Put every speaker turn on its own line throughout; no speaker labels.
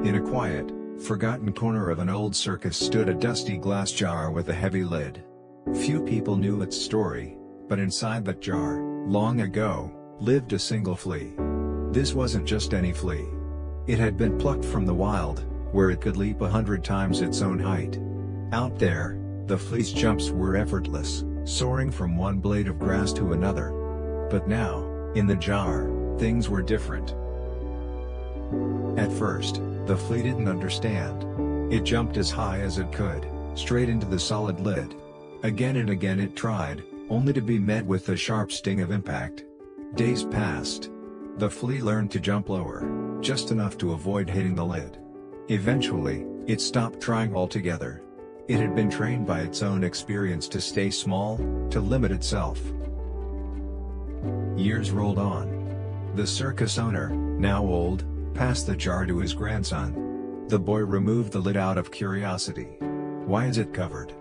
In a quiet, forgotten corner of an old circus stood a dusty glass jar with a heavy lid. Few people knew its story, but inside that jar, long ago, lived a single flea. This wasn't just any flea. It had been plucked from the wild, where it could leap 100 times its own height. Out there, the flea's jumps were effortless, soaring from one blade of grass to another. But now, in the jar, things were different. At first, the flea didn't understand. It jumped as high as it could, straight into the solid lid. Again and again it tried, only to be met with the sharp sting of impact. Days passed. The flea learned to jump lower, just enough to avoid hitting the lid. Eventually, it stopped trying altogether. It had been trained by its own experience to stay small, to limit itself. Years rolled on. The circus owner, now old, passed the jar to his grandson. The boy removed the lid out of curiosity. "Why is it covered?"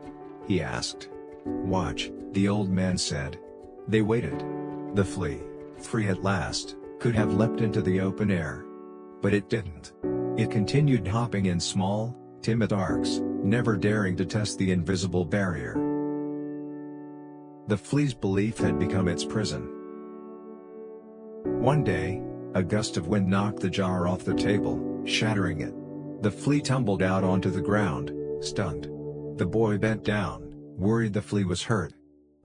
he asked. "Watch," the old man said. They waited. The flea, free at last, could have leapt into the open air. But it didn't. It continued hopping in small, timid arcs, never daring to test the invisible barrier. The flea's belief had become its prison. One day, a gust of wind knocked the jar off the table, shattering it. The flea tumbled out onto the ground, stunned. The boy bent down, worried the flea was hurt.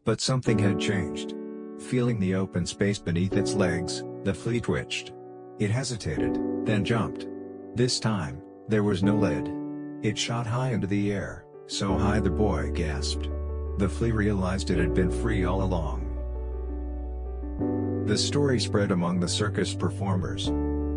But something had changed. Feeling the open space beneath its legs, the flea twitched. It hesitated, then jumped. This time, there was no lid. It shot high into the air, so high the boy gasped. The flea realized it had been free all along. The story spread among the circus performers.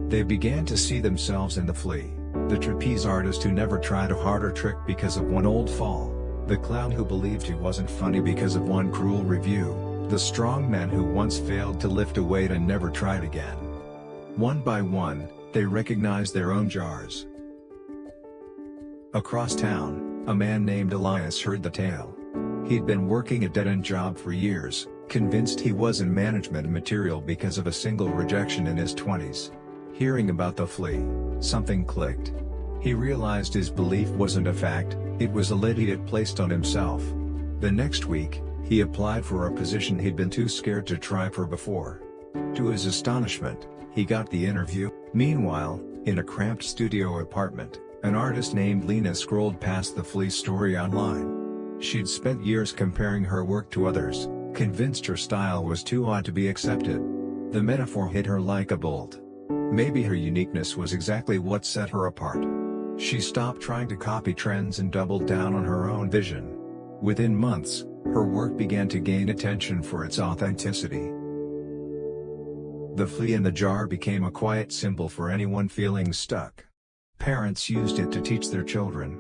They began to see themselves in the flea, the trapeze artist who never tried a harder trick because of one old fall, the clown who believed he wasn't funny because of one cruel review, the strong man who once failed to lift a weight and never tried again. One by one, they recognized their own jars. Across town, a man named Elias heard the tale. He'd been working a dead-end job for years, convinced he wasn't management material because of a single rejection in his 20s. Hearing about the flea, something clicked. He realized his belief wasn't a fact, it was a lid he had placed on himself. The next week, he applied for a position he'd been too scared to try for before. To his astonishment, he got the interview. Meanwhile, in a cramped studio apartment, an artist named Lena scrolled past the flea story online. She'd spent years comparing her work to others, convinced her style was too odd to be accepted. The metaphor hit her like a bolt. Maybe her uniqueness was exactly what set her apart. She stopped trying to copy trends and doubled down on her own vision. Within months, her work began to gain attention for its authenticity. The flea in the jar became a quiet symbol for anyone feeling stuck. Parents used it to teach their children.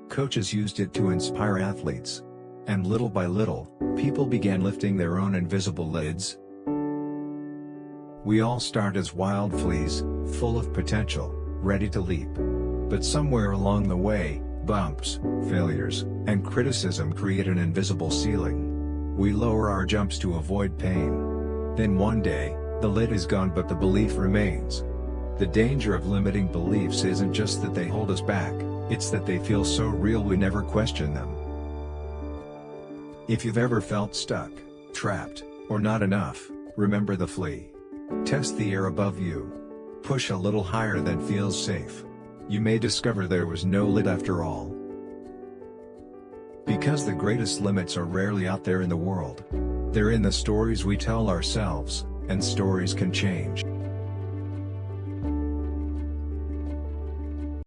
Coaches used it to inspire athletes. And little by little, people began lifting their own invisible lids. We all start as wild fleas, full of potential, ready to leap. But somewhere along the way, bumps, failures, and criticism create an invisible ceiling. We lower our jumps to avoid pain. Then one day, the lid is gone but the belief remains. The danger of limiting beliefs isn't just that they hold us back, it's that they feel so real we never question them. If you've ever felt stuck, trapped, or not enough, remember the flea. Test the air above you. Push a little higher than feels safe. You may discover there was no lid after all. Because the greatest limits are rarely out there in the world. They're in the stories we tell ourselves, and stories can change.